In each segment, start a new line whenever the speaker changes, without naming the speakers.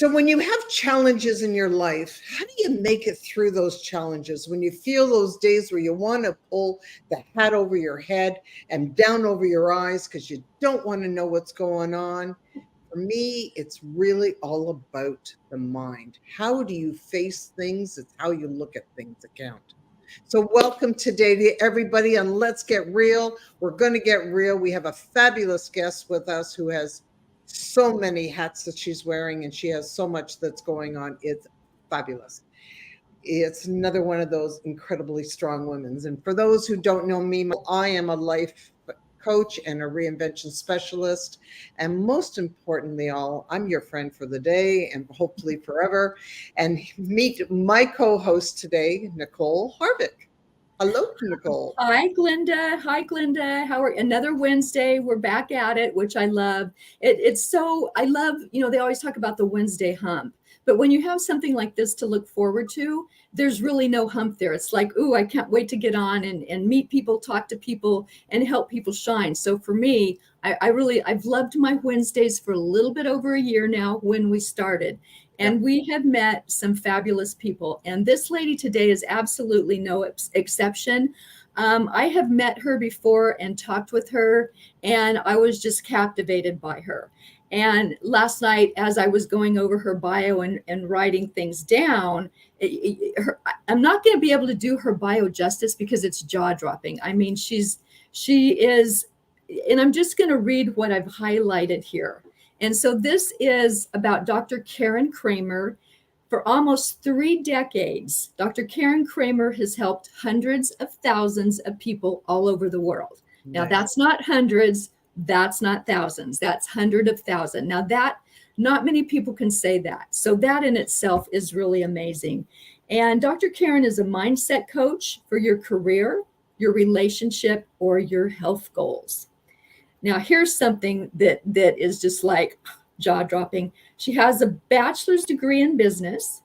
So when you have challenges in your life, how do you make it through those challenges? When you feel those days where you want to pull the hat over your head and down over your eyes because you don't want to know what's going on? For me, it's really all about the mind. How do you face things? It's how you look at things that count. So welcome today to everybody on Let's Get Real. We're going to get real. We have a fabulous guest with us who has so many hats that she's wearing, and she has so much that's going on. It's fabulous. It's another one of those incredibly strong women. And for those who don't know me, I am a life coach and a reinvention specialist. And most importantly, I'm your friend for the day and hopefully forever. And meet my co-host today, Nicole Harvick. Hello, Nicole.
Hi, Glenda. Hi, Glenda. How are another Wednesday? We're back at it, which I love. I love, they always talk about the Wednesday hump. But when you have something like this to look forward to, there's really no hump there. It's like, ooh, I can't wait to get on and meet people, talk to people, and help people shine. So for me, I've loved my Wednesdays for a little bit over a year now when we started. And we have met some fabulous people. And this lady today is absolutely no exception. I have met her before and talked with her, and I was just captivated by her. And last night, as I was going over her bio and writing things down, I'm not going to be able to do her bio justice because it's jaw-dropping. I mean, she is, and I'm just going to read what I've highlighted here. And so this is about Dr. Karen Kramer. For almost 3 decades, Dr. Karen Kramer has helped hundreds of thousands of people all over the world. Nice. Now, that's not hundreds, that's not thousands, that's hundreds of thousands. Now, that not many people can say that. So that in itself is really amazing. And Dr. Karen is a mindset coach for your career, your relationship, or your health goals. Now, here's something that is just like jaw-dropping. She has a bachelor's degree in business.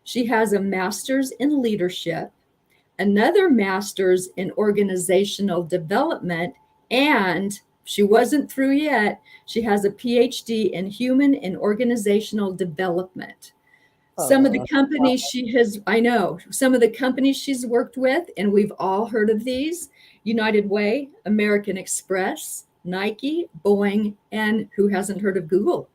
She has a master's in leadership, another master's in organizational development, and she wasn't through yet. She has a PhD in human and organizational development. Some of the companies some of the companies she's worked with, and we've all heard of these: United Way, American Express, Nike, Boeing, and who hasn't heard of Google?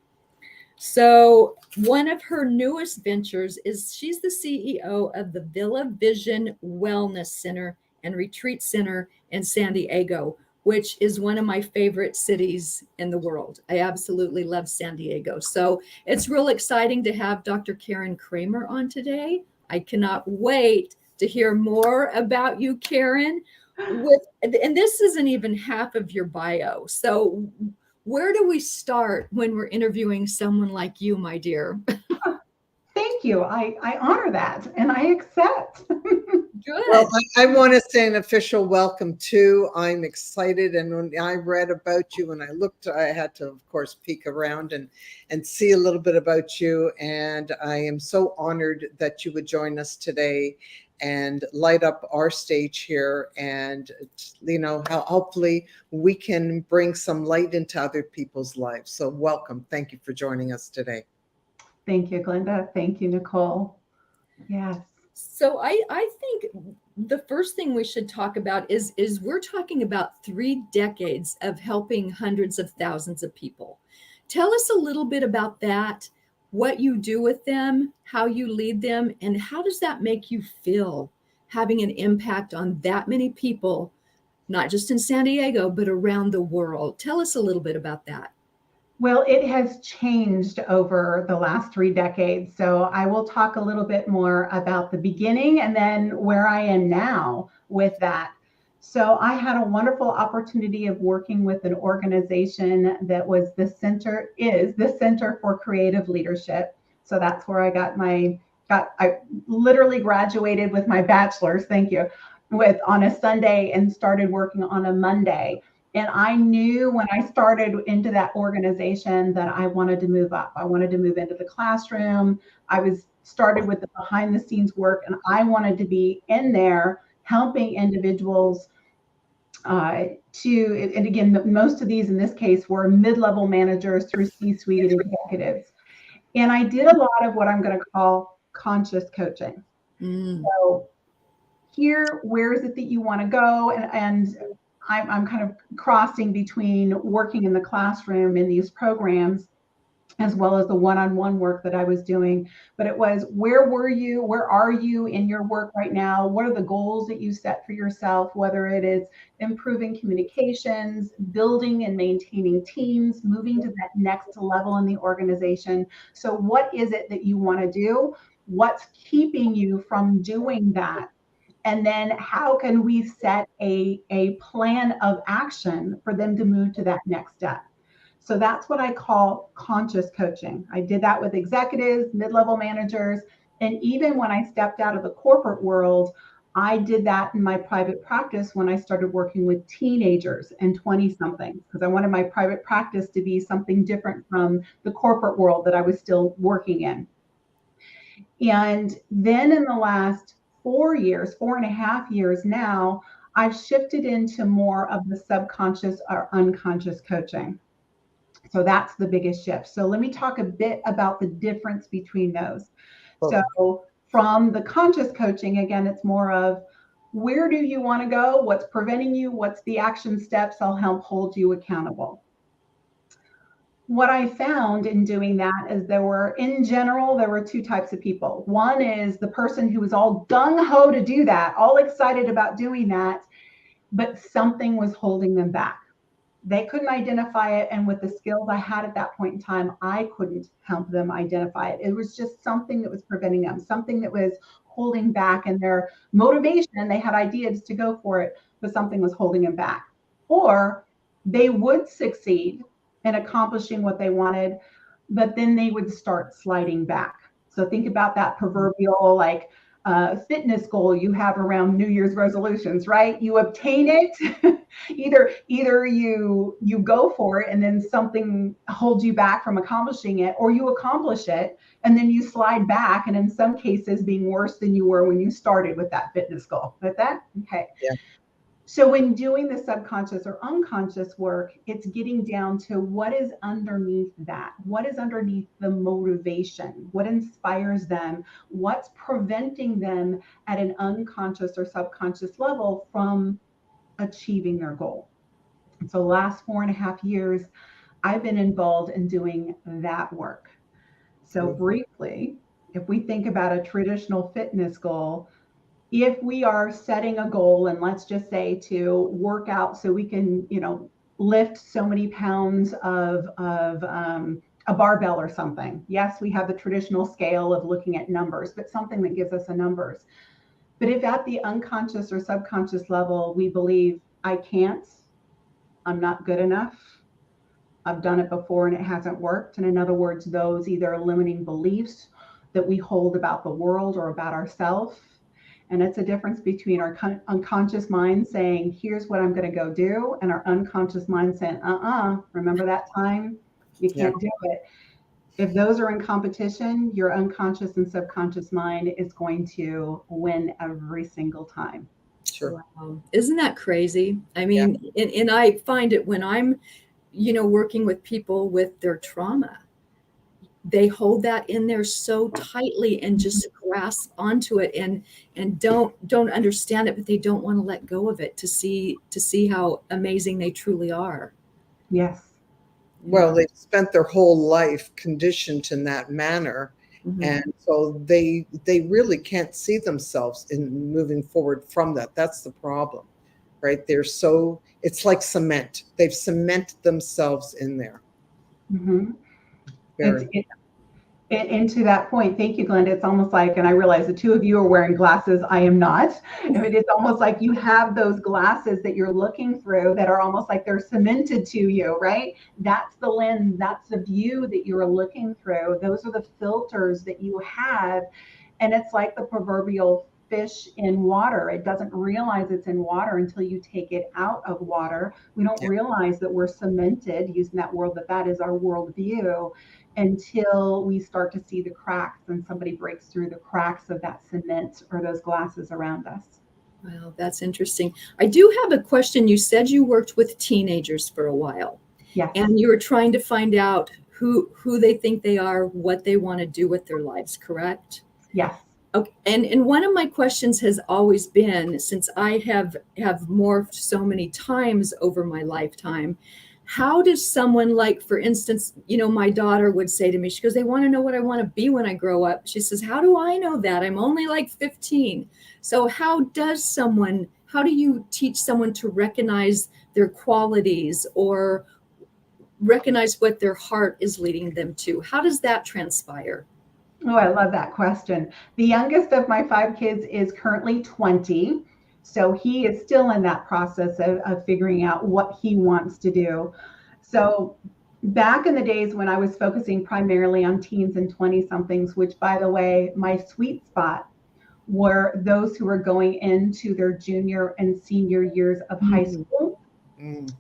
So one of her newest ventures is she's the CEO of the VillaVision Wellness Center and Retreat Center in San Diego, which is one of my favorite cities in the world. I absolutely love San Diego. So it's real exciting to have Dr. Karen Kramer on today. I cannot wait to hear more about you, Karen. And this isn't even half of your bio. So where do we start when we're interviewing someone like you, my dear?
Thank you. I honor that and I accept.
Good.
Well, I want to say an official welcome too. I'm excited. And when I read about you and I had to, of course, peek around and see a little bit about you. And I am so honored that you would join us today and light up our stage here. And, how hopefully we can bring some light into other people's lives. So welcome. Thank you for joining us today.
Thank you, Glenda. Thank you, Nicole. Yes.
So I think the first thing we should talk about is we're talking about 3 decades of helping hundreds of thousands of people. Tell us a little bit about that, what you do with them, how you lead them, and how does that make you feel having an impact on that many people, not just in San Diego, but around the world? Tell us a little bit about that.
Well, it has changed over the last 3 decades. So I will talk a little bit more about the beginning and then where I am now with that. So I had a wonderful opportunity of working with an organization that was the Center for Creative Leadership. So that's where I literally graduated with my bachelor's, thank you, on a Sunday and started working on a Monday. And I knew when I started into that organization that I wanted to move up. I wanted to move into the classroom. Started with the behind the scenes work, and I wanted to be in there helping individuals and again, most of these in this case were mid-level managers through C-suite executives. And I did a lot of what I'm going to call conscious coaching. So where is it that you want to go? And I'm kind of crossing between working in the classroom in these programs as well as the one-on-one work that I was doing. But it was, where were you? Where are you in your work right now? What are the goals that you set for yourself? Whether it is improving communications, building and maintaining teams, moving to that next level in the organization. So what is it that you want to do? What's keeping you from doing that? And then how can we set a plan of action for them to move to that next step? So that's what I call conscious coaching. I did that with executives, mid-level managers, and even when I stepped out of the corporate world, I did that in my private practice when I started working with teenagers and 20-somethings, because I wanted my private practice to be something different from the corporate world that I was still working in. And then in the last 4.5 years now, I've shifted into more of the subconscious or unconscious coaching. So that's the biggest shift. So let me talk a bit about the difference between those. So from the conscious coaching, again, it's more of, where do you want to go? What's preventing you? What's the action steps? I'll help hold you accountable. What I found in doing that is there were two types of people. One is the person who was all gung-ho to do that, all excited about doing that, but something was holding them back. They couldn't identify it. And with the skills I had at that point in time, I couldn't help them identify it. It was just something that was preventing them, something that was holding back in their motivation. They had ideas to go for it, but something was holding them back. Or they would succeed in accomplishing what they wanted, but then they would start sliding back. So think about that proverbial fitness goal you have around New Year's resolutions, right? You obtain it, either you go for it and then something holds you back from accomplishing it, or you accomplish it and then you slide back, and in some cases being worse than you were when you started with that fitness goal. With that? Okay.
Yeah.
So when doing the subconscious or unconscious work, it's getting down to what is underneath that. What is underneath the motivation? What inspires them? What's preventing them at an unconscious or subconscious level from achieving their goal? And so the last 4.5 years, I've been involved in doing that work. So briefly, if we think about a traditional fitness goal, if we are setting a goal, and let's just say to work out so we can, lift so many pounds of a barbell or something. Yes, we have the traditional scale of looking at numbers, but something that gives us a numbers. But if at the unconscious or subconscious level, we believe, I can't, I'm not good enough, I've done it before and it hasn't worked. And in other words, those either limiting beliefs that we hold about the world or about ourselves. And it's a difference between our unconscious mind saying, here's what I'm going to go do, and our unconscious mind saying, remember that time? You can't do it. If those are in competition, your unconscious and subconscious mind is going to win every single time.
Sure.
Wow. Isn't that crazy? I mean, and I find it when I'm, working with people with their trauma, they hold that in there so tightly and just grasp onto it and don't understand it, but they don't want to let go of it to see how amazing they truly are.
Yes.
Well, they've spent their whole life conditioned in that manner. Mm-hmm. And so they really can't see themselves in moving forward from that. That's the problem, right? It's like cement. They've cemented themselves in there.
Mm-hmm. And to that point, thank you, Glenda. It's almost like, and I realize the two of you are wearing glasses. I am not. It's almost like you have those glasses that you're looking through that are almost like they're cemented to you, right? That's the lens, that's the view that you're looking through. Those are the filters that you have. And it's like the proverbial fish in water. It doesn't realize it's in water until you take it out of water. We don't realize that we're cemented, using that word, that is our worldview, until we start to see the cracks and somebody breaks through the cracks of that cement or those glasses around us.
Wow, that's interesting. I do have a question. You said you worked with teenagers for a while.
Yes.
And you were trying to find out who they think they are, what they want to do with their lives, correct?
Yes.
Okay. And one of my questions has always been, since I have morphed so many times over my lifetime, how does someone, like, for instance, my daughter would say to me, she goes, they want to know what I want to be when I grow up. She says, how do I know that? I'm only like 15. So how do you teach someone to recognize their qualities or recognize what their heart is leading them to? How does that transpire?
Oh, I love that question. The youngest of my 5 kids is currently 20. So he is still in that process of figuring out what he wants to do. So back in the days when I was focusing primarily on teens and 20 somethings, which, by the way, my sweet spot were those who were going into their junior and senior years of high school,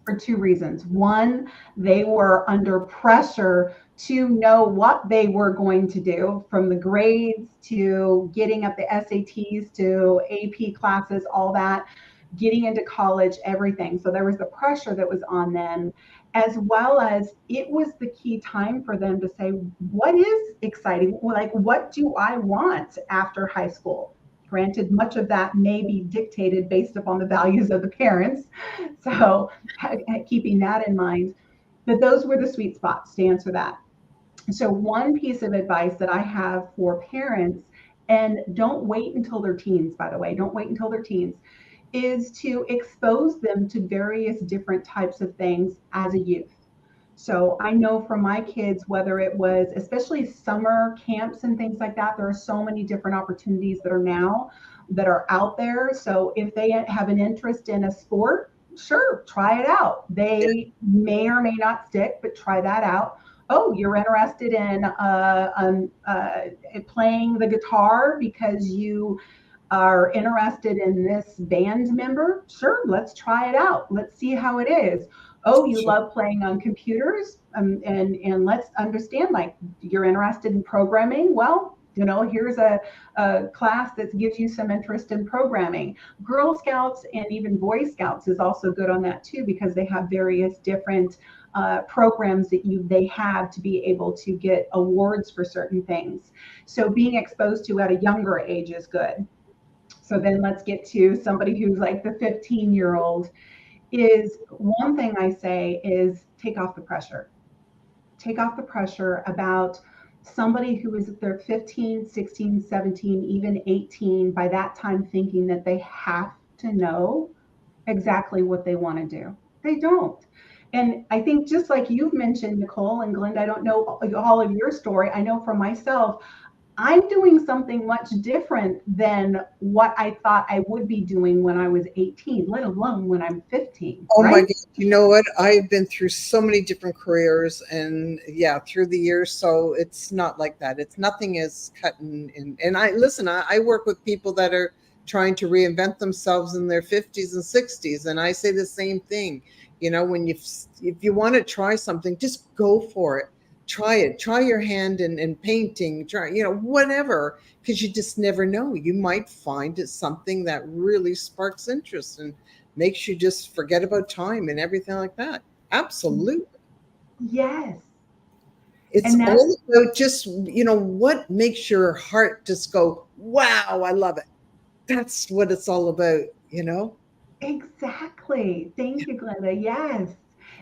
for 2 reasons. One, they were under pressure to know what they were going to do, from the grades to getting up the SATs to AP classes, all that, getting into college, everything. So there was the pressure that was on them, as well as it was the key time for them to say, what is exciting? Like, what do I want after high school? Granted, much of that may be dictated based upon the values of the parents. So keeping that in mind, but those were the sweet spots to answer that. So one piece of advice that I have for parents, and don't wait until they're teens, by the way, don't wait until they're teens, is to expose them to various different types of things as a youth. So I know for my kids, whether it was especially summer camps and things like that, there are so many different opportunities that are out there. So if they have an interest in a sport, sure, try it out. They may or may not stick, but try that out. Oh, you're interested in playing the guitar because you are interested in this band member? Sure, let's try it out. Let's see how it is. Oh, you love playing on computers, and let's understand, like, you're interested in programming. Well, here's a class that gives you some interest in programming. Girl Scouts and even Boy Scouts is also good on that too, because they have various different programs that they have to be able to get awards for certain things. So being exposed to at a younger age is good. So then let's get to somebody who's like the 15-year-old. Is one thing I say is take off the pressure. Take off the pressure about somebody who is, they're 15, 16, 17, even 18, by that time thinking that they have to know exactly what they want to do. They don't. And I think, just like you've mentioned, Nicole and Glenda, I don't know all of your story. I know for myself, I'm doing something much different than what I thought I would be doing when I was 18, let alone when I'm 15.
Oh
right?
my God. You know what? I've been through so many different careers, and through the years. So it's not like that. It's nothing is cut and I work with people that are trying to reinvent themselves in their 50s and 60s. And I say the same thing. If you want to try something, just go for it. Try it. Try your hand in painting. Try, whatever, because you just never know. You might find it's something that really sparks interest and makes you just forget about time and everything like that. Absolutely.
Yes.
It's
And that's
all about just, what makes your heart just go, wow, I love it. That's what it's all about.
exactly. Thank you, Glenda. Yes.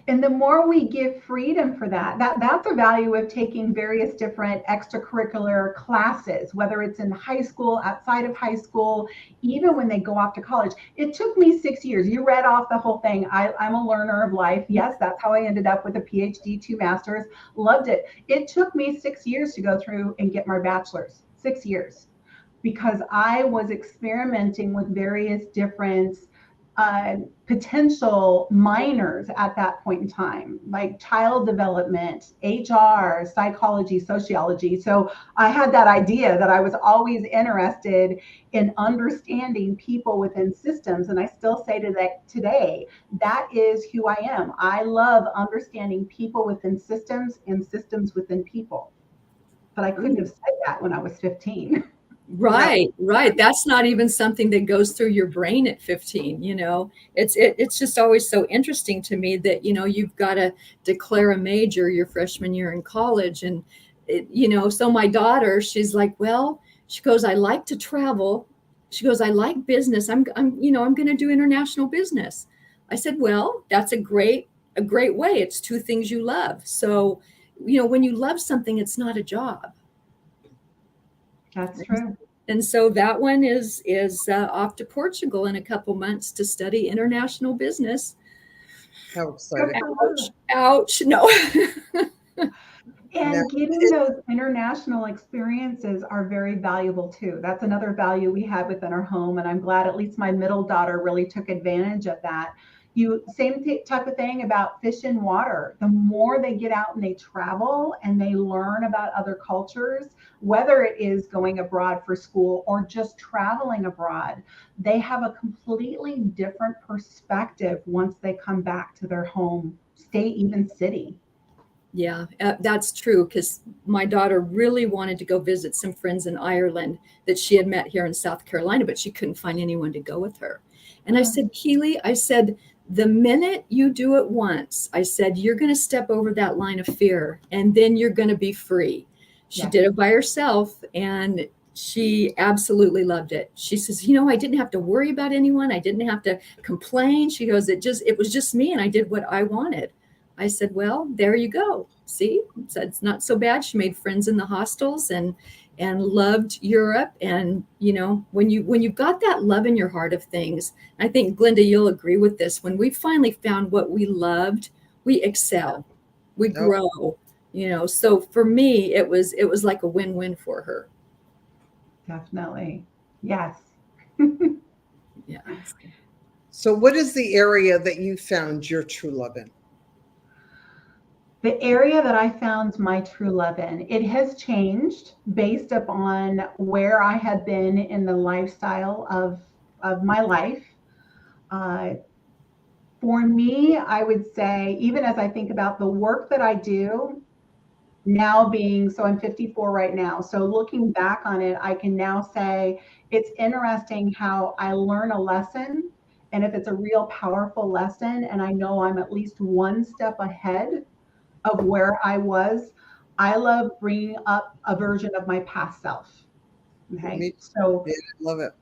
And the more we give freedom for that's the value of taking various different extracurricular classes, whether it's in high school, outside of high school, even when they go off to college. It took me 6 years. You read off the whole thing. I'm a learner of life. Yes, that's how I ended up with a PhD, 2 masters. Loved it. It took me 6 years to go through and get my bachelor's. 6 years. Because I was experimenting with various different potential minors at that point in time, like child development, HR, psychology, sociology. So I had that idea that I was always interested in understanding people within systems. And I still say to that today, that is who I am. I love understanding people within systems and systems within people. But I couldn't have said that when I was 15.
Right, right. That's not even something that goes through your brain at 15, you know. It's just always so interesting to me that, you know, you've got to declare a major your freshman year in college. And, you know, so my daughter, she's like, well, she goes, I like to travel. She goes, I like business. You know, I'm going to do international business. I said, well, that's a great way. It's two things you love. So, you know, when you love something, it's not a job.
That's true.
And so that one is off to Portugal in a couple months to study international business.
How exciting.
Ouch, ouch, no.
And getting those international experiences are very valuable too. That's another value we have within our home. And I'm glad at least my middle daughter really took advantage of that. Same type of thing about fish in water. The more they get out and they travel and they learn about other cultures, whether it is going abroad for school or just traveling abroad, they have a completely different perspective once they come back to their home state, even city.
Yeah, that's true, because my daughter really wanted to go visit some friends in Ireland that she had met here in South Carolina, but she couldn't find anyone to go with her. And I said, Keely, I said, the minute you do it once, I said, you're going to step over that line of fear and then you're going to be free. She did it by herself and she absolutely loved it. She says, you know, I didn't have to worry about anyone. I didn't have to complain. She goes, it was just me and I did what I wanted. I said, well, there you go. See, it's not so bad. She made friends in the hostels and loved Europe. And, you know, when you've got that love in your heart of things, I think, Glenda, you'll agree with this. When we finally found what we loved, we excel, we grow, you know. So for me, it was like a win-win for her.
Definitely. Yes.
Yeah.
So what is the area that you found your true love in?
The area that I found my true love in, it has changed based upon where I had been in the lifestyle of my life. For me, I would say, even as I think about the work that I do now so I'm 54 right now. So looking back on it, I can now say it's interesting how I learn a lesson. And if it's a real powerful lesson, and I know I'm at least one step ahead of where I was, I love bringing up a version of my past self. Okay. So
yeah, I love it.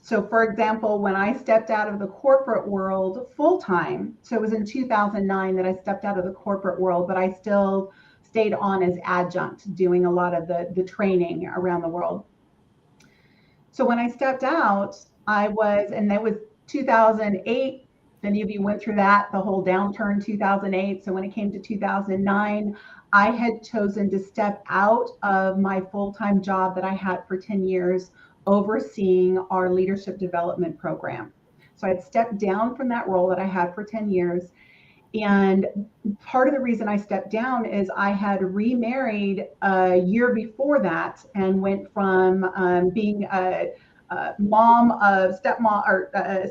So for example, when I stepped out of the corporate world full time, so it was in 2009 that I stepped out of the corporate world, but I still stayed on as adjunct doing a lot of the training around the world. So when I stepped out, and that was 2008. If any of you went through that, the whole downturn 2008. So when it came to 2009, I had chosen to step out of my full-time job that I had for 10 years, overseeing our leadership development program. So I'd stepped down from that role that I had for 10 years. And part of the reason I stepped down is I had remarried a year before that and went from being a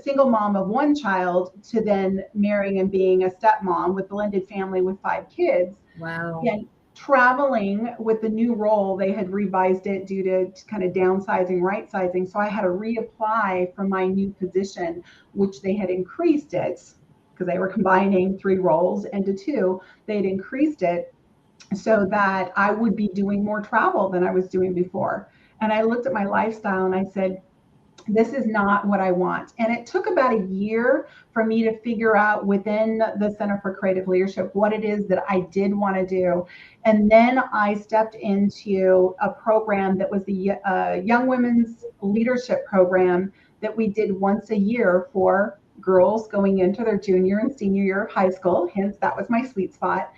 single mom of one child to then marrying and being a stepmom with blended family with 5 kids.
Wow.
And traveling with the new role, they had revised it due to kind of downsizing, right sizing. So I had to reapply for my new position, which they had increased it because they were combining 3 roles into 2. They had increased it so that I would be doing more travel than I was doing before. And I looked at my lifestyle and I said, this is not what I want. And it took about a year for me to figure out within the Center for Creative Leadership what it is that I did want to do. And then I stepped into a program that was the Young Women's Leadership Program that we did once a year for girls going into their junior and senior year of high school. Hence, that was my sweet spot.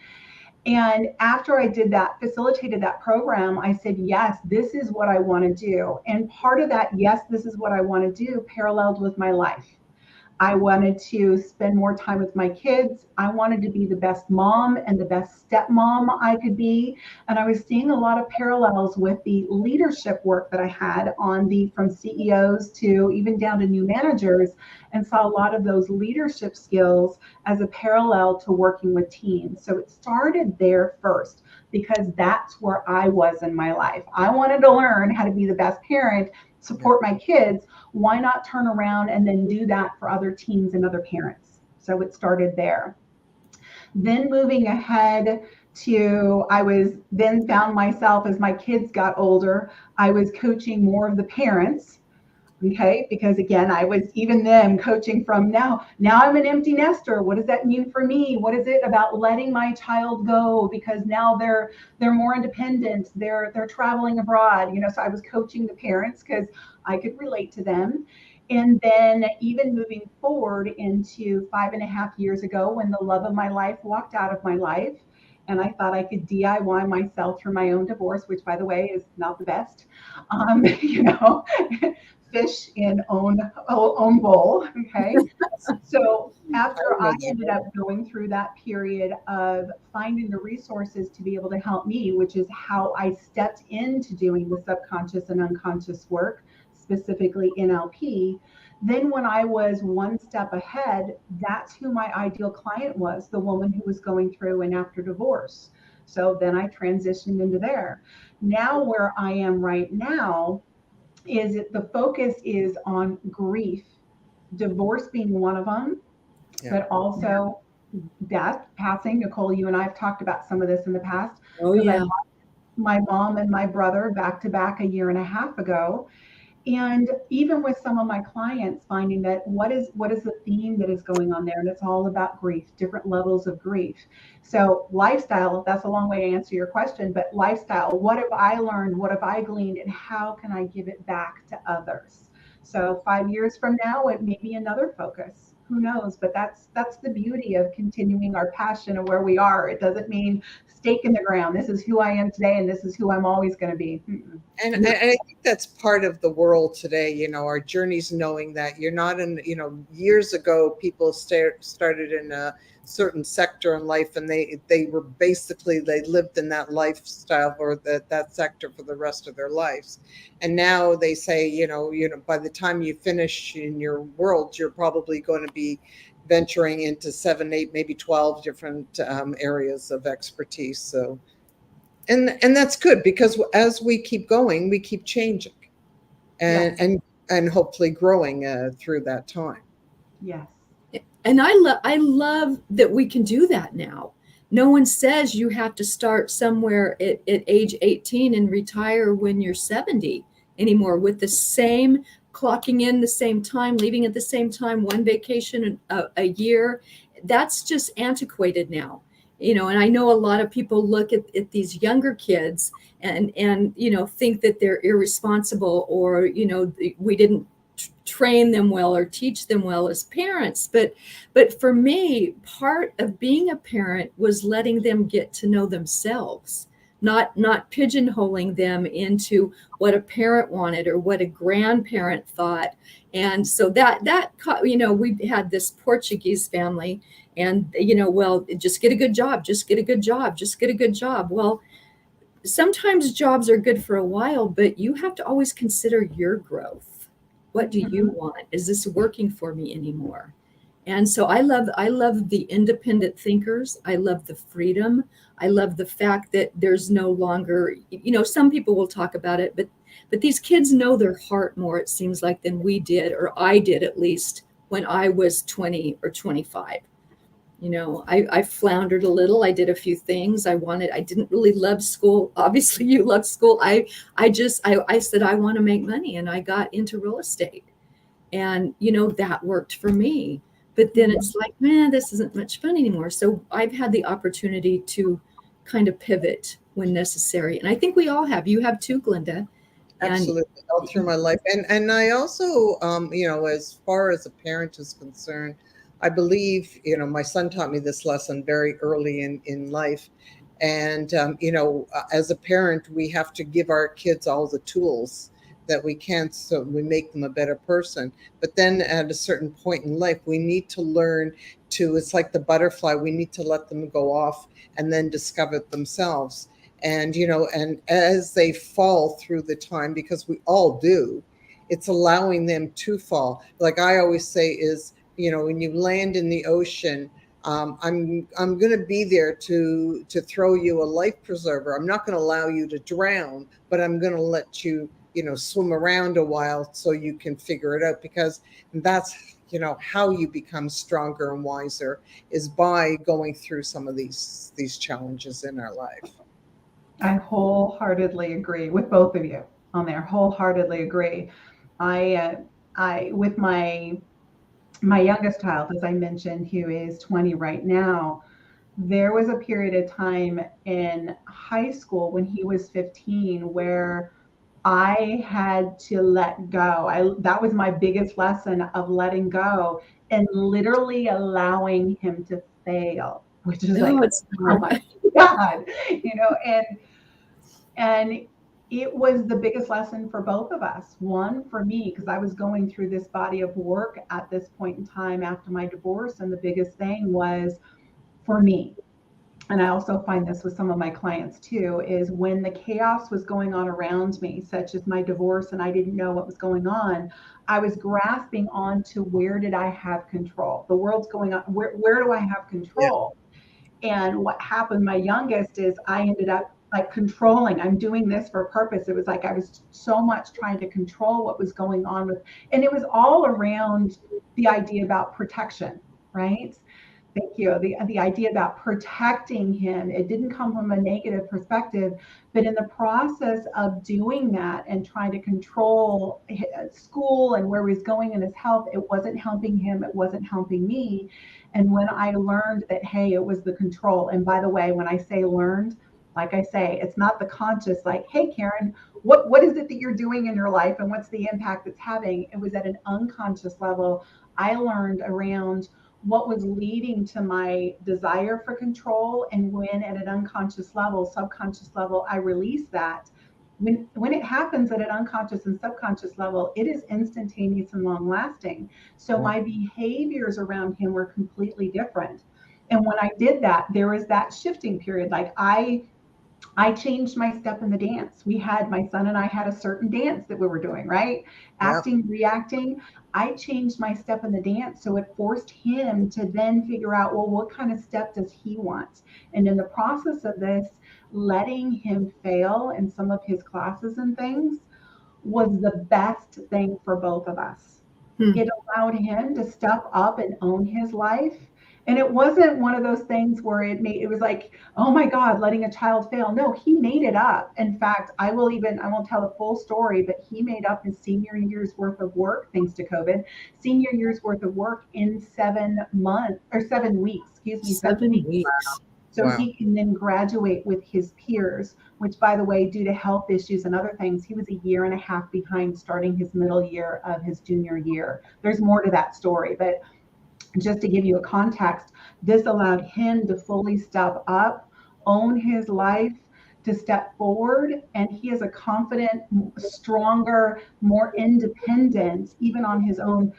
And after I did that, facilitated that program, I said, yes, this is what I want to do. And part of that, yes, this is what I want to do, paralleled with my life. I wanted to spend more time with my kids. I wanted to be the best mom and the best stepmom I could be. And I was seeing a lot of parallels with the leadership work that I had from CEOs to even down to new managers. and saw a lot of those leadership skills as a parallel to working with teens. So it started there first because that's where I was in my life. I wanted to learn how to be the best parent, support my kids. Why not turn around and then do that for other teens and other parents? So it started there. Then moving ahead to, I was then found myself as my kids got older, I was coaching more of the parents. Okay, because again, I was even them coaching from now I'm an empty nester. What does that mean for me? What is it about letting my child go? Because now they're more independent. They're traveling abroad. So I was coaching the parents because I could relate to them. And then even moving forward into 5.5 years ago, when the love of my life walked out of my life, and I thought I could DIY myself through my own divorce, which by the way is not the best. Fish in own bowl. Okay. So after I ended up going through that period of finding the resources to be able to help me, which is how I stepped into doing the subconscious and unconscious work, specifically NLP, then when I was one step ahead, that's who my ideal client was, the woman who was going through and after divorce. So then I transitioned into there. Now where I am right now is the focus is on grief, divorce being one of them, but also death, passing. Nicole, you and I have talked about some of this in the past.
Oh, yeah.
I lost my mom and my brother back to back 1.5 years ago. And even with some of my clients finding that what is the theme that is going on there? And it's all about grief, different levels of grief. So lifestyle, that's a long way to answer your question, but lifestyle, what have I learned? What have I gleaned? And how can I give it back to others? So 5 years from now, it may be another focus. Who knows? But that's the beauty of continuing our passion and where we are. It doesn't mean stake in the ground. This is who I am today, and this is who I'm always going to be.
And I think that's part of the world today, our journeys, knowing that you're not in, years ago, people started in a certain sector in life, and they were basically, they lived in that lifestyle or that sector for the rest of their lives. And now they say, by the time you finish in your world, you're probably going to be venturing into 7, 8, maybe 12 different areas of expertise. So, and that's good, because as we keep going, we keep changing and hopefully growing through that time.
Yes.
And I love that we can do that now. No one says you have to start somewhere at age 18 and retire when you're 70 anymore, with the same clocking in the same time, leaving at the same time, one vacation a year. That's just antiquated now. And I know a lot of people look at these younger kids and think that they're irresponsible, or we didn't train them well or teach them well as parents. But for me, part of being a parent was letting them get to know themselves, not pigeonholing them into what a parent wanted or what a grandparent thought. And so that we had this Portuguese family, and well, just get a good job, just get a good job, just get a good job. Well, sometimes jobs are good for a while, but you have to always consider your growth. What do you want? Is this working for me anymore? And so I love the independent thinkers. I love the freedom. I love the fact that there's no longer, some people will talk about it, but these kids know their heart more, it seems like, than we did, or I did at least, when I was 20 or 25. I floundered a little. I did a few things. I didn't really love school. Obviously you love school. I said, I want to make money, and I got into real estate, and that worked for me. But then it's like, man, this isn't much fun anymore. So I've had the opportunity to kind of pivot when necessary. And I think we all have. You have too, Glenda.
Absolutely, all through my life. And I also, as far as a parent is concerned, I believe, my son taught me this lesson very early in life. And, as a parent, we have to give our kids all the tools that we can, so we make them a better person. But then at a certain point in life, we need to learn it's like the butterfly, we need to let them go off and then discover it themselves. And, and as they fall through the time, because we all do, it's allowing them to fall. Like I always say is, when you land in the ocean, I'm going to be there to throw you a life preserver. I'm not going to allow you to drown, but I'm going to let you, swim around a while so you can figure it out, because that's, how you become stronger and wiser, is by going through some of these challenges in our life.
I wholeheartedly agree with both of you on there. Wholeheartedly agree. I with my youngest child, as I mentioned, who is 20 right now, there was a period of time in high school when he was 15 where I had to let go. That was my biggest lesson, of letting go and literally allowing him to fail, which is like,
Oh, it's
oh my God, and it was the biggest lesson for both of us. One, for me, because I was going through this body of work at this point in time after my divorce. And the biggest thing was for me, and I also find this with some of my clients too, is when the chaos was going on around me, such as my divorce, and I didn't know what was going on, I was grasping on to where did I have control? The world's going on. Where do I have control? And what happened, my youngest, is I ended up like controlling. I'm doing this for a purpose. It was like I was so much trying to control what was going on with, and it was all around the idea about protection, right? Thank you. The idea about protecting him, it didn't come from a negative perspective, but in the process of doing that and trying to control school and where he's going in his health, it wasn't helping him. It wasn't helping me. And when I learned that, hey, it was the control. And by the way, when I say learned, like I say, it's not the conscious, like, hey, Karen, what is it that you're doing in your life and what's the impact it's having? It was at an unconscious level. I learned around what was leading to my desire for control, and when at an unconscious level, subconscious level, I release that. When it happens at an unconscious and subconscious level, it is instantaneous and long lasting. So my behaviors around him were completely different. And when I did that, there was that shifting period. Like I changed my step in the dance. My son and I had a certain dance that we were doing, right? Acting, reacting. I changed my step in the dance. So it forced him to then figure out, well, what kind of step does he want? And in the process of this, letting him fail in some of his classes and things was the best thing for both of us. It allowed him to step up and own his life. And it wasn't one of those things where it was like, oh my God, letting a child fail. No, he made it up. In fact, I won't tell the full story, but he made up his senior year's worth of work, thanks to COVID, senior year's worth of work in 7 weeks, 7 weeks. So he can then graduate with his peers, which, by the way, due to health issues and other things, he was a year and a half behind starting his middle year of his junior year. There's more to that story, but just to give you a context, this allowed him to fully step up, own his life, to step forward. And he is a confident, stronger, more independent, even on his own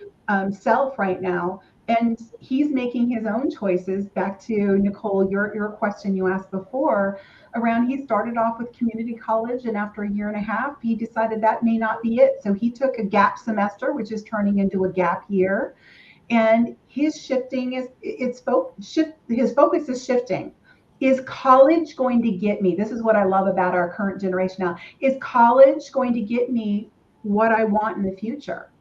self right now. And he's making his own choices. Back to Nicole, your question you asked before around, he started off with community college, and after a year and a half, he decided that may not be it. So he took a gap semester, which is turning into a gap year. And his shifting his focus is shifting. Is college going to get me? This is what I love about our current generation now. Is college going to get me what I want in the future?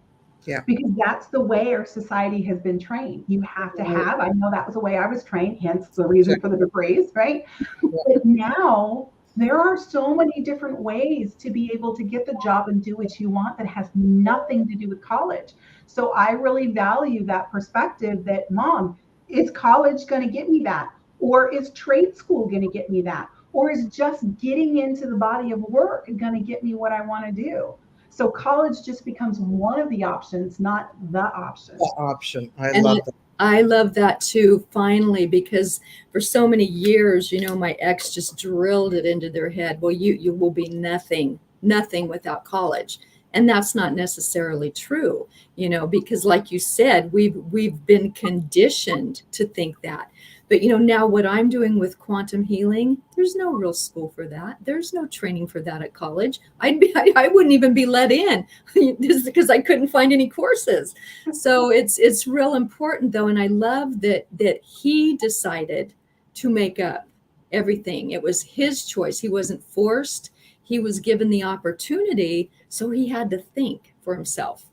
Yeah. Because that's the way our society has been trained. You have to have, I know that was the way I was trained, hence the reason for the degrees, right? But now there are so many different ways to be able to get the job and do what you want that has nothing to do with college. So I really value that perspective that, Mom, is college going to get me that? Or is trade school going to get me that? Or is just getting into the body of work going to get me what I want to do? So college just becomes one of the options, not the option.
The option. I love that.
I love that too, finally, because for so many years, my ex just drilled it into their head. Well, you will be nothing without college. And that's not necessarily true, because like you said, we've been conditioned to think that. But, now what I'm doing with quantum healing, there's no real school for that. There's no training for that at college. I wouldn't even be let in just because I couldn't find any courses. So it's real important though. And I love that he decided to make up everything. It was his choice. He wasn't forced. He was given the opportunity. So he had to think for himself.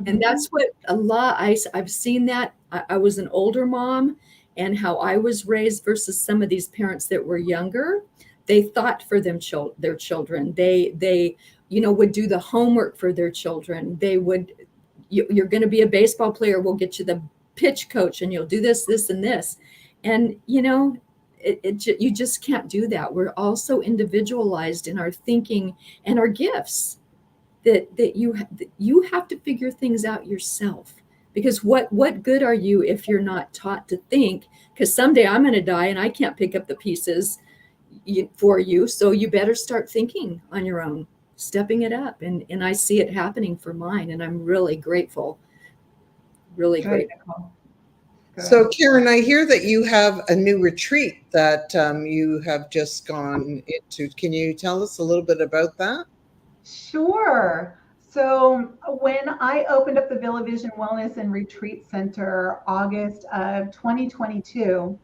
And that's what I've seen that. I was an older mom, and how I was raised versus some of these parents that were younger. They thought for their children. They would do the homework for their children. They would, you're going to be a baseball player. We'll get you the pitch coach and you'll do this, this, and this. And, you just can't do that. We're also individualized in our thinking and our gifts. That you have to figure things out yourself, because what good are you if you're not taught to think? Because someday I'm going to die and I can't pick up the pieces for you. So you better start thinking on your own, stepping it up. And I see it happening for mine, and I'm really grateful. Really grateful.
So Karen, I hear that you have a new retreat that you have just gone into. Can you tell us a little bit about that?
Sure. So when I opened up the VillaVision Wellness and Retreat Center, August of 2022,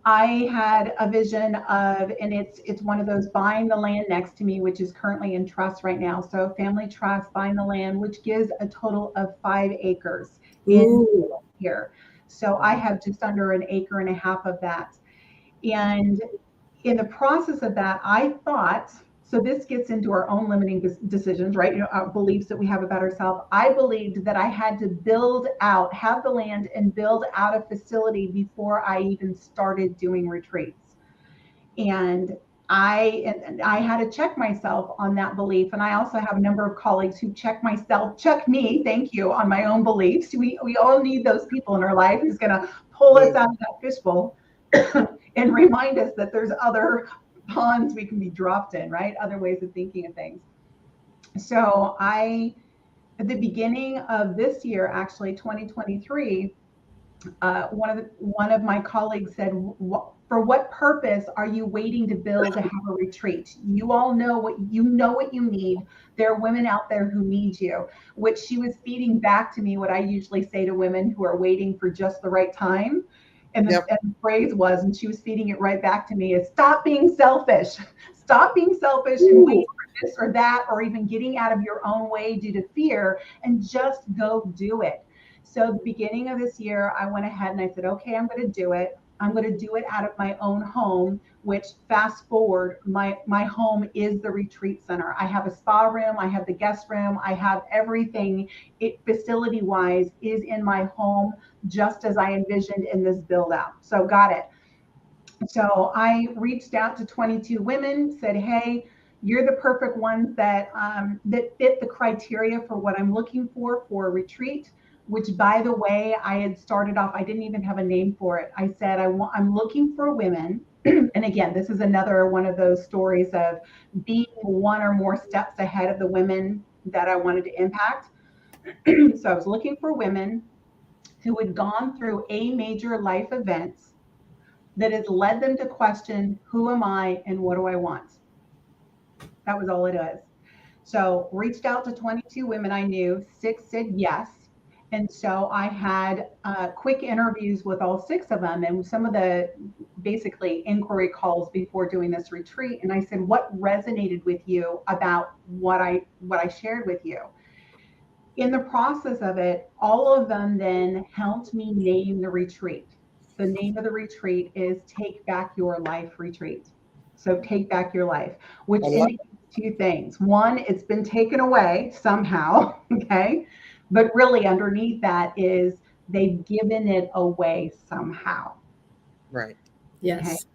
I had a vision of, and it's one of those buying the land next to me, which is currently in trust right now. So family trust, buying the land, which gives a total of 5 acres in here. So I have just under 1.5 acres of that. And in the process of that, I thought, so this gets into our own limiting decisions, right? Our beliefs that we have about ourselves. I believed that I had to have the land and build out a facility before I even started doing retreats. And I had to check myself on that belief. And I also have a number of colleagues who check me, thank you, on my own beliefs. We all need those people in our life who's going to pull us out of that fishbowl and remind us that there's other ponds we can be dropped in, right? Other ways of thinking of things. So at the beginning of this year, actually 2023, one of my colleagues said, for what purpose are you waiting to build to have a retreat? You all know what you need. There are women out there who need you, which she was feeding back to me what I usually say to women who are waiting for just the right time. And the phrase was, and she was feeding it right back to me, is stop being selfish. Stop being selfish and wait for this or that, or even getting out of your own way due to fear, and just go do it. So the beginning of this year, I went ahead and I said, okay, I'm going to do it. I'm going to do it out of my own home, which fast forward, my home is the retreat center. I have a spa room. I have the guest room. I have everything facility wise is in my home, just as I envisioned in this build out. So got it. So I reached out to 22 women, said, hey, you're the perfect ones that fit the criteria for what I'm looking for a retreat. Which, by the way, I had started off, I didn't even have a name for it. I said, I'm looking for women. And again, this is another one of those stories of being one or more steps ahead of the women that I wanted to impact. So I was looking for women who had gone through a major life event that has led them to question, who am I and what do I want? That was all it is. So reached out to 22 women I knew, 6 said yes. And so I had quick interviews with all 6 of them, and some of the basically inquiry calls before doing this retreat. And I said, what resonated with you about what I shared with you? In the process of it, all of them then helped me name the retreat. The name of the retreat is Take Back Your Life Retreat. So Take Back Your Life, which indicates 2 things. One, it's been taken away somehow, okay? But really underneath that is they've given it away somehow.
Right.
Yes.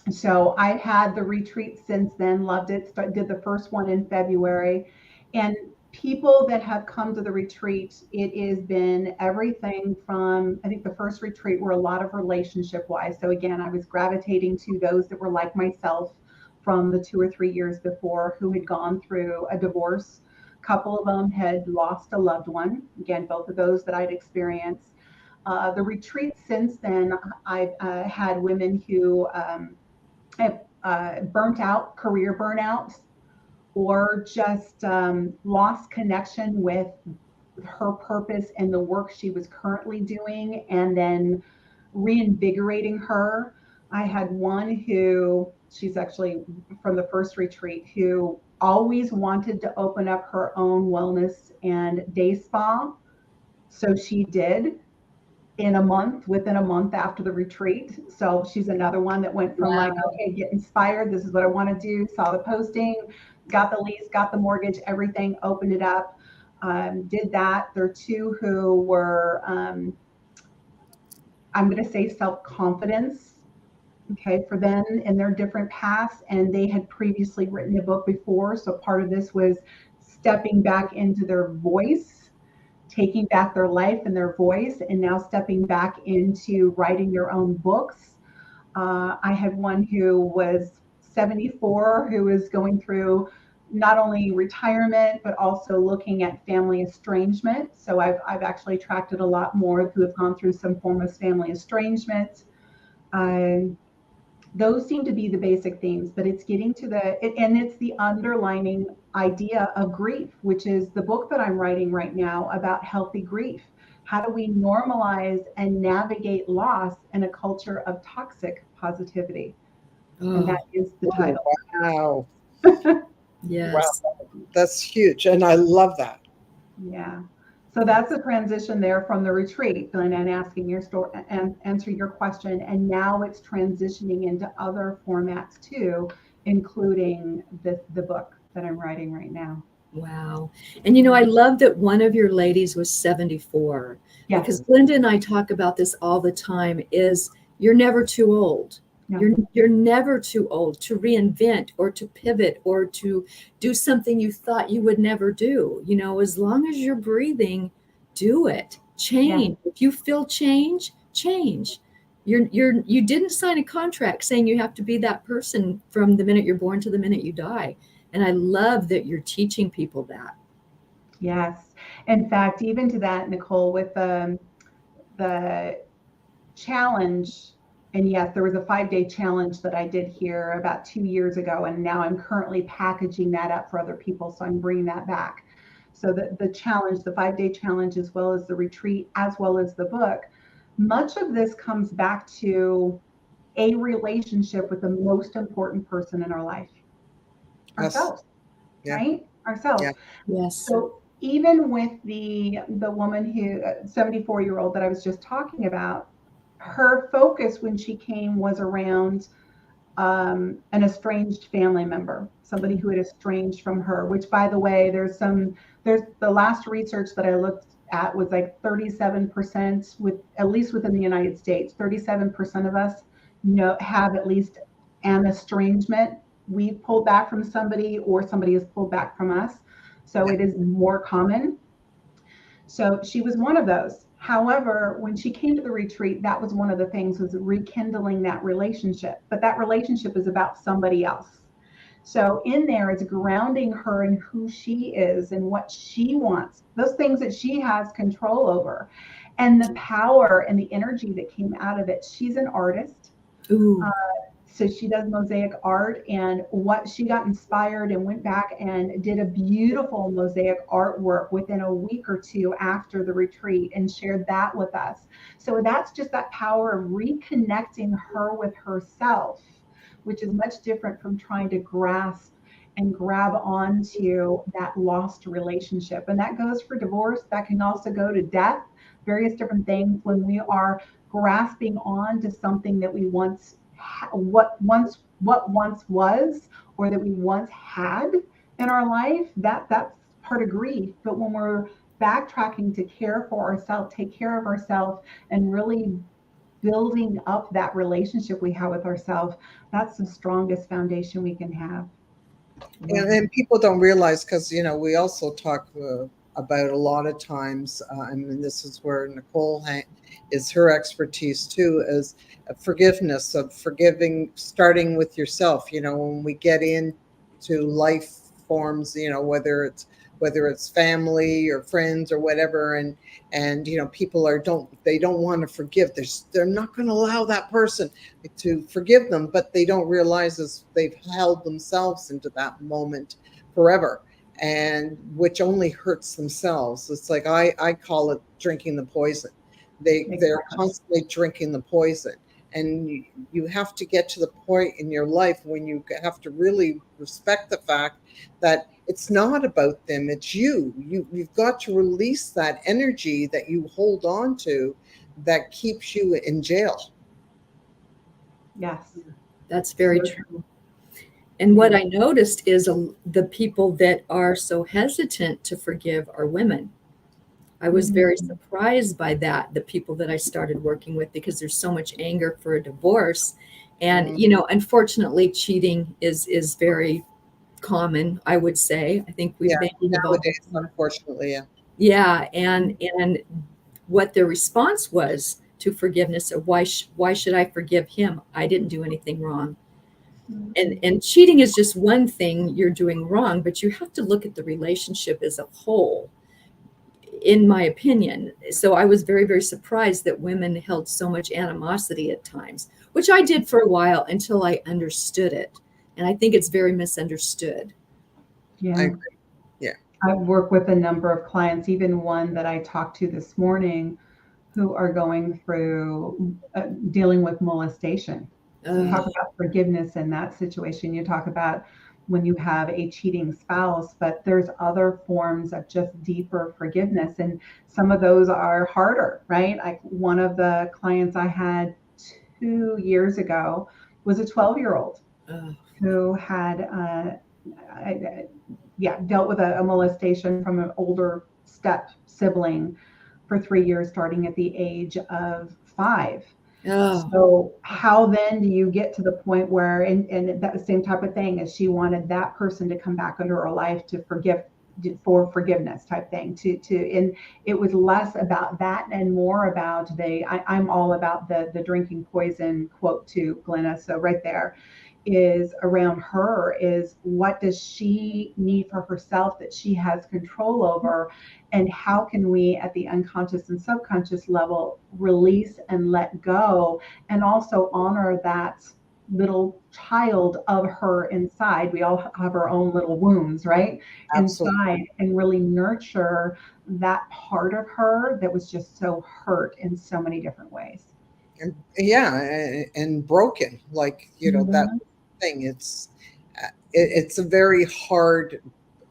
Okay? So I've had the retreat since then, loved it. Did the first one in February. And people that have come to the retreat, it has been everything from, I think the first retreat were a lot of relationship wise. So again, I was gravitating to those that were like myself from the 2 or 3 years before who had gone through a divorce. A couple of them had lost a loved one. Again, both of those that I'd experienced. The retreat since then, I've had women who have career burnout, or just lost connection with her purpose and the work she was currently doing, and then reinvigorating her. I had one who, she's actually from the first retreat, who always wanted to open up her own wellness and day spa. So she did within a month after the retreat. So she's another one that went from like, okay, get inspired. This is what I want to do. Saw the posting, got the lease, got the mortgage, everything, opened it up, did that. There are two who were, I'm going to say self-confidence, okay, for them in their different paths. And they had previously written a book before. So part of this was stepping back into their voice, taking back their life and their voice, and now stepping back into writing their own books. I had one who was 74, who was going through not only retirement, but also looking at family estrangement. So I've actually attracted a lot more who have gone through some form of family estrangement. Those seem to be the basic themes, but it's getting to and it's the underlining idea of grief, which is the book that I'm writing right now about healthy grief. How do we normalize and navigate loss in a culture of toxic positivity? And that is the title.
Wow.
Yes.
Wow. That's huge. And I love that.
Yeah. So that's a transition there from the retreat, and asking your story and answer your question. And now it's transitioning into other formats too, including the book that I'm writing right now.
Wow. And you know, I love that one of your ladies was 74.
Yes.
Because Linda and I talk about this all the time, is you're never too old.
No.
You're never too old to reinvent or to pivot or to do something you thought you would never do. You know, as long as you're breathing, do it. Change. Yeah. If you feel change. You didn't sign a contract saying you have to be that person from the minute you're born to the minute you die. And I love that you're teaching people that.
Yes. In fact, even to that, Nicole, with the challenge. And yes, there was a 5-day challenge that I did here about 2 years ago. And now I'm currently packaging that up for other people. So I'm bringing that back. So the challenge, the 5-day challenge, as well as the retreat, as well as the book, much of this comes back to a relationship with the most important person in our life, ourselves,
yeah.
Right? Ourselves.
Yeah. Yes.
So even with the woman who, 74-year-old that I was just talking about, her focus when she came was around an estranged family member, somebody who had estranged from her, which, by the way, there's the last research that I looked at was like 37%, with at least within the United States, 37% of us have at least an estrangement. We've pulled back from somebody or somebody has pulled back from us. So it is more common. So she was one of those. However, when she came to the retreat, that was one of the things, was rekindling that relationship. But that relationship is about somebody else. So in there, it's grounding her in who she is and what she wants, those things that she has control over, and the power and the energy that came out of it. She's an artist. So she does mosaic art, and what she got inspired and went back and did a beautiful mosaic artwork within a week or two after the retreat and shared that with us. So that's just that power of reconnecting her with herself, which is much different from trying to grasp and grab onto that lost relationship. And that goes for divorce. That can also go to death, various different things. When we are grasping on to something that we once what once was, or that we once had in our life, that's part of grief. But when we're backtracking to care for ourselves, take care of ourselves, and really building up that relationship we have with ourselves, that's the strongest foundation we can have.
And people don't realize, because we also talk about a lot of times, and this is where Nicole is her expertise too, is forgiveness, of forgiving, starting with yourself. When we get into life forms, whether it's whether it's family or friends or whatever, and people they don't want to forgive. They're not going to allow that person to forgive them, but they don't realize they've held themselves into that moment forever, and which only hurts themselves. It's like I call it drinking the poison. They're constantly drinking the poison. And you have to get to the point in your life when you have to really respect the fact that it's not about them, it's you. You've got to release that energy that you hold on to that keeps you in jail.
Yes.
That's very true. And what I noticed is the people that are so hesitant to forgive are women. I was very surprised by that, the people that I started working with, because there's so much anger for a divorce. And, unfortunately, cheating is very common, I would say. I think we've been
nowadays, unfortunately,
yeah. And what their response was to forgiveness of why should I forgive him? I didn't do anything wrong. And cheating is just one thing you're doing wrong, but you have to look at the relationship as a whole, in my opinion. So I was very, very surprised that women held so much animosity at times, which I did for a while until I understood it. And I think it's very misunderstood.
Yeah.
I agree. Yeah.
I work with a number of clients, even one that I talked to this morning, who are going through dealing with molestation. So you talk about forgiveness in that situation. You talk about when you have a cheating spouse, but there's other forms of just deeper forgiveness. And some of those are harder, right? Like one of the clients I had 2 years ago was a 12-year-old who had, dealt with a molestation from an older step sibling for 3 years, starting at the age of 5. So how then do you get to the point where, and that same type of thing, as she wanted that person to come back into her life for forgiveness type thing, and it was less about that and more about I'm all about the drinking poison quote to Glenna. So right there is around her is, what does she need for herself that she has control over, and how can we at the unconscious and subconscious level release and let go, and also honor that little child of her inside. We all have our own little wounds, right?
Absolutely.
Inside, and really nurture that part of her that was just so hurt in so many different ways.
And broken, like that thing. It's a very hard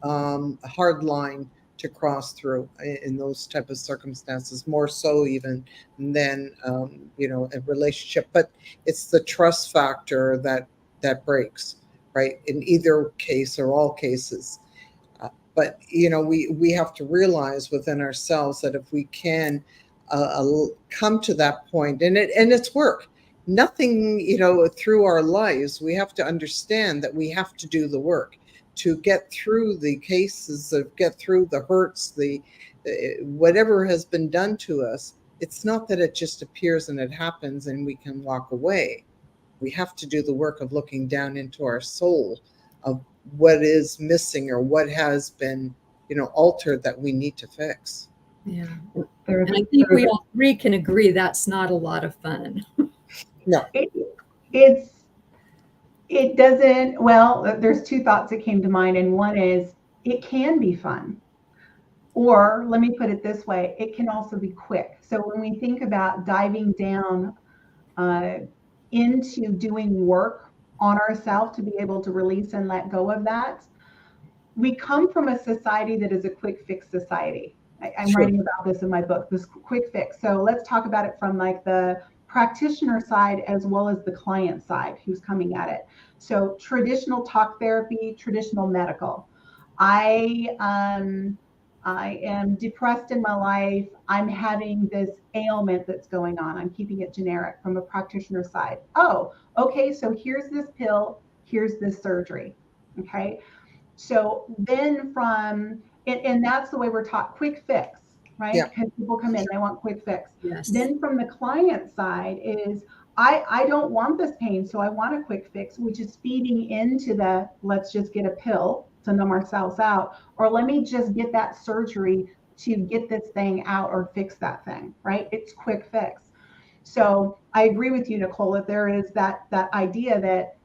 line to cross through in those type of circumstances, more so even than a relationship. But it's the trust factor that breaks, right, in either case or all cases. But we have to realize within ourselves that if we can come to that point, and it's work. Nothing, through our lives, we have to understand that we have to do the work to get through the cases, get through the hurts, the whatever has been done to us. It's not that it just appears and it happens and we can walk away. We have to do the work of looking down into our soul of what is missing or what has been, altered that we need to fix.
Yeah. And I think we all three can agree that's not a lot of fun.
No.
It doesn't, well, there's two thoughts that came to mind, and one is it can be fun. Or let me put it this way, it can also be quick. So when we think about diving down into doing work on ourselves to be able to release and let go of that, we come from a society that is a quick fix society. I'm writing about this in my book, this quick fix. So let's talk about it from like the practitioner side as well as the client side who's coming at it. So traditional talk therapy, traditional medical. I am depressed in my life. I'm having this ailment that's going on. I'm keeping it generic from a practitioner side. Oh, okay. So here's this pill. Here's this surgery. Okay. So then and that's the way we're taught, quick fix, right? Because people come in, they want quick fix.
Yes.
Then from the client side is, I don't want this pain, so I want a quick fix, which is feeding into the let's just get a pill to numb ourselves out, or let me just get that surgery to get this thing out or fix that thing, right? It's quick fix. So I agree with you, Nicole, that there is that idea that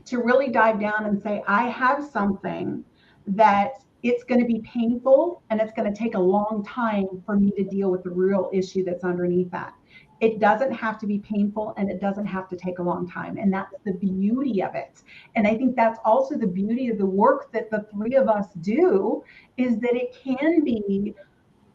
to really dive down and say, I have something that it's going to be painful and it's going to take a long time for me to deal with the real issue that's underneath that. It doesn't have to be painful and it doesn't have to take a long time. And that's the beauty of it. And I think that's also the beauty of the work that the three of us do, is that it can be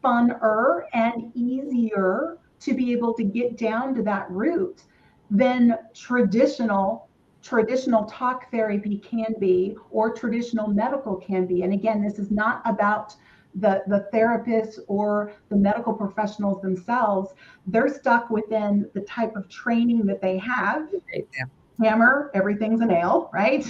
funner and easier to be able to get down to that root than traditional talk therapy can be, or traditional medical can be. And again, this is not about the therapists or the medical professionals themselves. They're stuck within the type of training that they have.
Yeah.
Hammer, everything's a nail, right?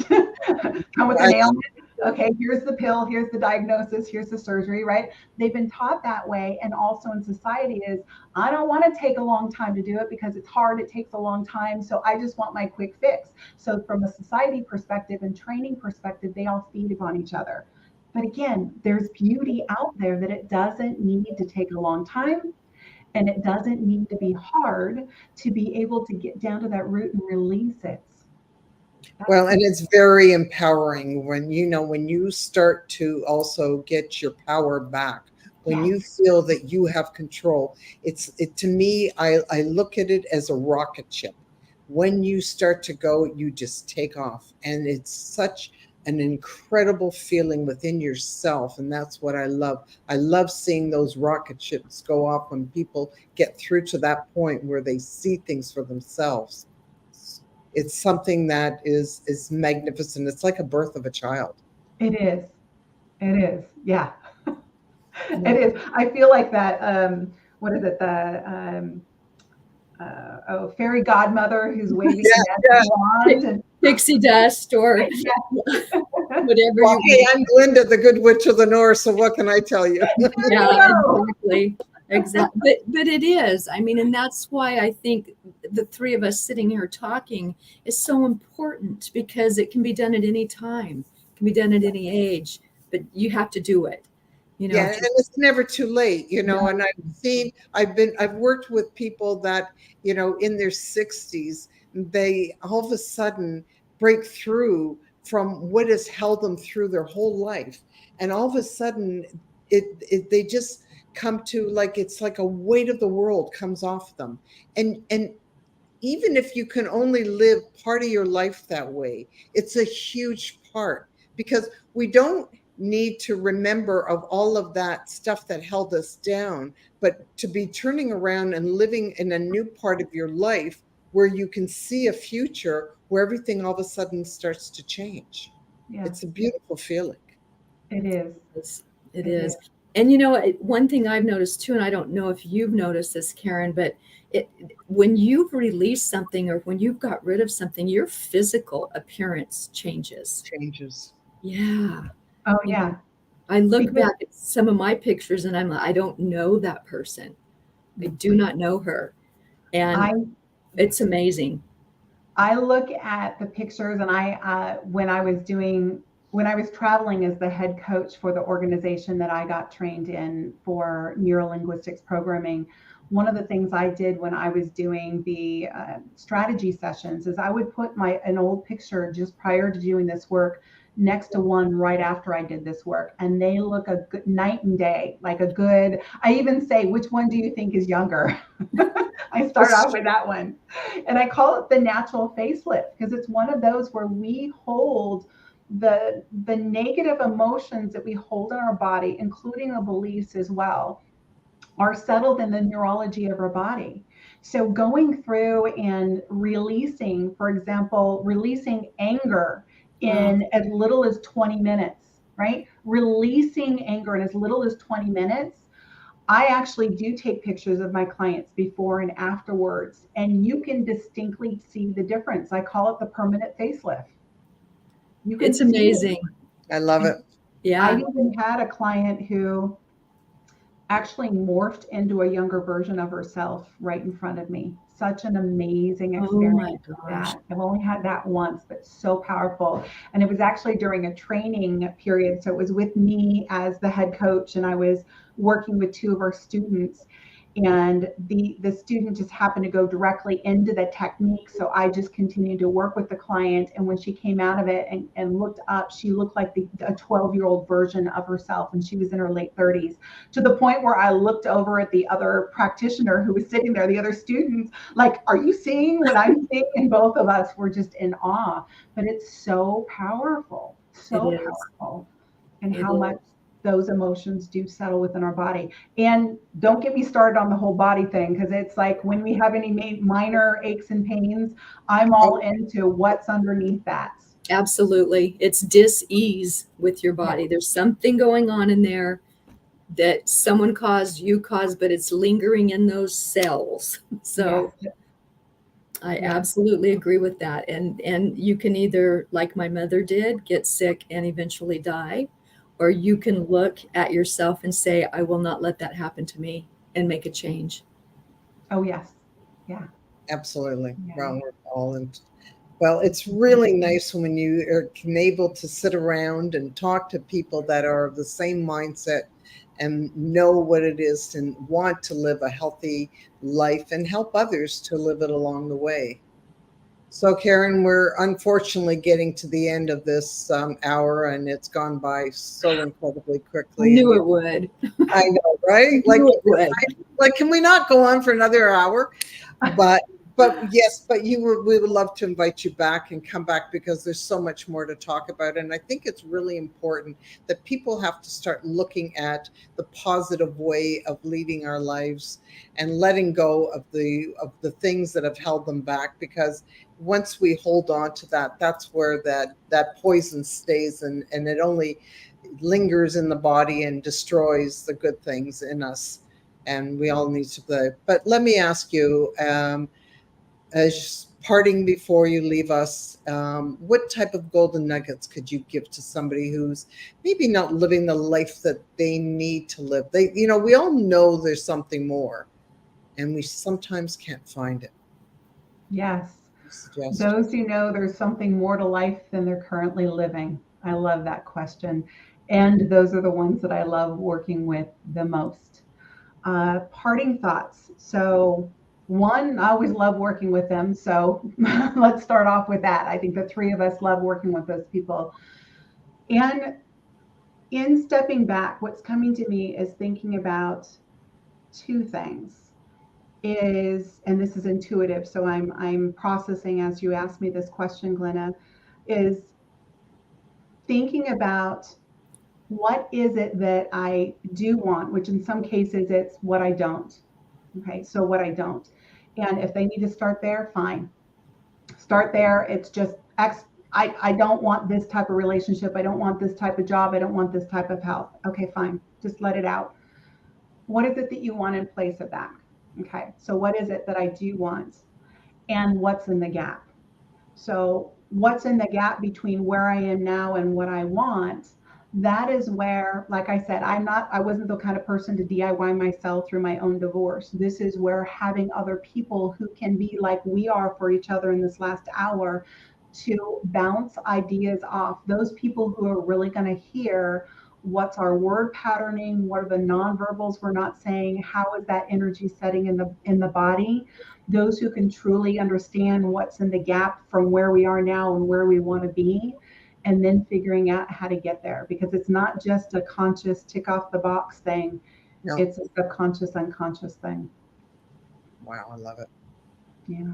Come with an ailment. Okay, here's the pill, here's the diagnosis, here's the surgery, right? They've been taught that way. And also in society is, I don't want to take a long time to do it because it's hard, it takes a long time. So I just want my quick fix. So from a society perspective and training perspective, they all feed upon each other. But again, there's beauty out there that it doesn't need to take a long time. And it doesn't need to be hard to be able to get down to that root and release it.
Well, and it's very empowering when you start to also get your power back, when you feel that you have control. To me, I look at it as a rocket ship. When you start to go, you just take off, and it's such an incredible feeling within yourself. And that's what I love. I love seeing those rocket ships go off when people get through to that point where they see things for themselves. It's something that is magnificent. It's like a birth of a child.
It is. It is. Yeah. It is. I feel like that, what is it? The fairy godmother who's waving that wand and
pixie dust or whatever.
Well, hey, I'm Glinda, the good witch of the north. So what can I tell you?
Yeah, exactly. But it is. I mean, and that's why I think the three of us sitting here talking is so important, because it can be done at any time, it can be done at any age, but you have to do it.
Yeah, and it's never too late, And I've worked with people that, in their 60s, they all of a sudden break through from what has held them through their whole life. And all of a sudden they just come to, it's like a weight of the world comes off them. And even if you can only live part of your life that way, it's a huge part, because we don't need to remember of all of that stuff that held us down, but to be turning around and living in a new part of your life where you can see a future where everything all of a sudden starts to change. Yeah. It's a beautiful feeling.
It is.
It is. And one thing I've noticed too, and I don't know if you've noticed this, Karen, but when you've released something or when you've got rid of something, your physical appearance changes. Yeah.
Oh, yeah.
I look back at some of my pictures and I'm like, I don't know that person. I do not know her. And it's amazing.
I look at the pictures, and when I was traveling as the head coach for the organization that I got trained in for neurolinguistics programming, one of the things I did when I was doing the strategy sessions is I would put an old picture just prior to doing this work next to one right after I did this work, and they look a good night and day, I even say, which one do you think is younger? I start off with that one, and I call it the natural facelift, because it's one of those where we hold the negative emotions that we hold in our body, including the beliefs as well, are settled in the neurology of our body. So going through and releasing, for example, releasing anger in as little as 20 minutes, right? Releasing anger in as little as 20 minutes. I actually do take pictures of my clients before and afterwards, and you can distinctly see the difference. I call it the permanent facelift.
It's amazing.
I love it.
Yeah.
I even had a client who, actually morphed into a younger version of herself right in front of me. Such an amazing
Oh my
experience with
gosh.
that. I've only had that once, but so powerful. And it was actually during a training period. So it was with me as the head coach, and I was working with two of our students. And the student just happened to go directly into the technique. So I just continued to work with the client. And when she came out of it and looked up, she looked like a 12-year-old version of herself. And she was in her late 30s, to the point where I looked over at the other practitioner who was sitting there, the other students, like, are you seeing what I'm seeing? And both of us were just in awe. But it's so powerful,
It
so
is.
powerful, and
It
how
is.
much those emotions do settle within our body. And don't get me started on the whole body thing, because it's like when we have any minor aches and pains, I'm all into what's underneath that.
Absolutely. It's dis-ease with your body.
Yeah.
There's something going on in there that someone caused, you caused, but it's lingering in those cells. So
Yes.
I
Yeah.
absolutely agree with that. And you can either, like my mother did, get sick and eventually die, or you can look at yourself and say, I will not let that happen to me, and make a change.
Oh, yes. Yeah.
Absolutely.
Yeah.
Well, we're all in. Well, it's really nice when you are able to sit around and talk to people that are of the same mindset and know what it is and want to live a healthy life and help others to live it along the way. So, Karen, we're unfortunately getting to the end of this hour, and it's gone by so incredibly
I
quickly. And
knew it would.
I know, right?
I knew it would.
Like, can we not go on for another hour? But yes, but we would love to invite you back and come back, because there's so much more to talk about. And I think it's really important that people have to start looking at the positive way of leading our lives and letting go of the things that have held them back, because once we hold on to that, that's where that poison stays, and it only lingers in the body and destroys the good things in us. And we all need to play. But let me ask you, as parting before you leave us, what type of golden nuggets could you give to somebody who's maybe not living the life that they need to live? We all know there's something more, and we sometimes can't find it.
Yes.
Suggest.
Those who know there's something more to life than they're currently living. I love that question. And those are the ones that I love working with the most. Parting thoughts. So, one, I always love working with them. So, let's start off with that. I think the three of us love working with those people. And in stepping back, what's coming to me is thinking about two things. And this is intuitive, so I'm processing as you ask me this question, Glenna, is thinking about what is it that I do want, which in some cases it's what I don't. Okay, so what I don't. And if they need to start there, fine. Start there. It's just I don't want this type of relationship. I don't want this type of job. I don't want this type of health. Okay, fine. Just let it out. What is it that you want in place of that? Okay, so what is it that I do want? And what's in the gap? So, what's in the gap between where I am now and what I want? That is where, like I said, I wasn't the kind of person to DIY myself through my own divorce. This is where having other people who can be like we are for each other in this last hour to bounce ideas off, those people who are really going to hear what's our word patterning, what are the nonverbals we're not saying, how is that energy setting in the body, those who can truly understand what's in the gap from where we are now and where we want to be, and then figuring out how to get there, because it's not just a conscious tick off the box thing.
No.
It's a subconscious, unconscious thing.
Wow, I love it.
Yeah.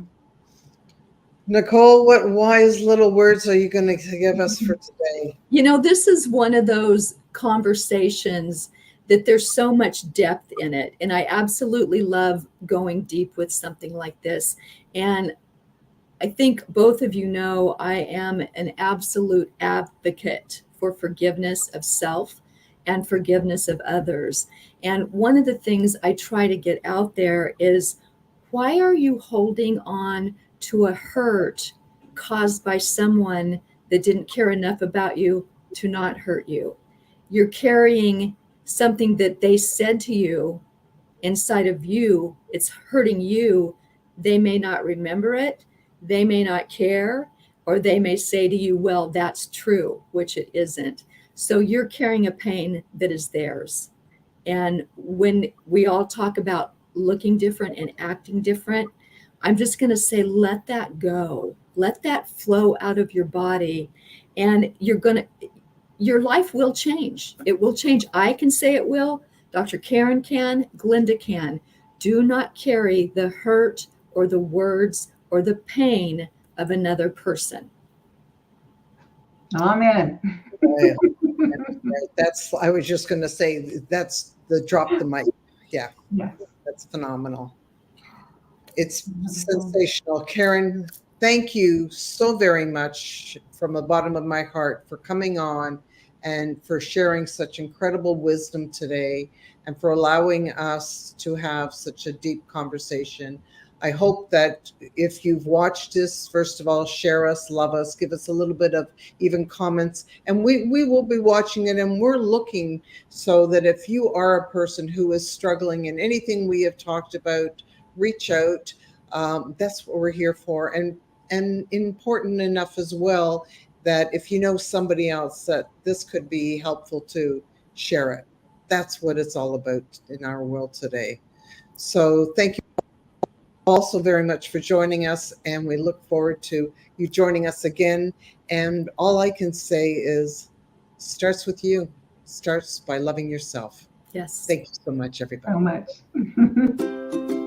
Nicole, what wise little words are you going to give us for today?
This is one of those conversations that there's so much depth in it. And I absolutely love going deep with something like this. And I think both of you know I am an absolute advocate for forgiveness of self and forgiveness of others. And one of the things I try to get out there is, why are you holding on to a hurt caused by someone that didn't care enough about you to not hurt you? You're carrying something that they said to you inside of you, it's hurting you, they may not remember it, they may not care, or they may say to you, well, that's true, which it isn't. So you're carrying a pain that is theirs. And when we all talk about looking different and acting different, I'm just going to say, let that go. Let that flow out of your body. And your life will change. It will change. I can say it will. Dr. Karen can. Glenda can. Do not carry the hurt or the words or the pain of another person.
Amen.
Right. I was just going to say, that's the drop the mic. Yeah.
Yes.
That's phenomenal. It's sensational. Karen, thank you so very much from the bottom of my heart for coming on and for sharing such incredible wisdom today and for allowing us to have such a deep conversation. I hope that if you've watched this, first of all, share us, love us, give us a little bit of even comments, and we will be watching it, and we're looking so that if you are a person who is struggling in anything we have talked about, reach out. That's what we're here for. And important enough as well that if you know somebody else that this could be helpful to, share it. That's what it's all about in our world today. So thank you also very much for joining us, and we look forward to you joining us again. And all I can say is, starts with you. Starts by loving yourself.
Yes.
Thank you so much, everybody.
So much.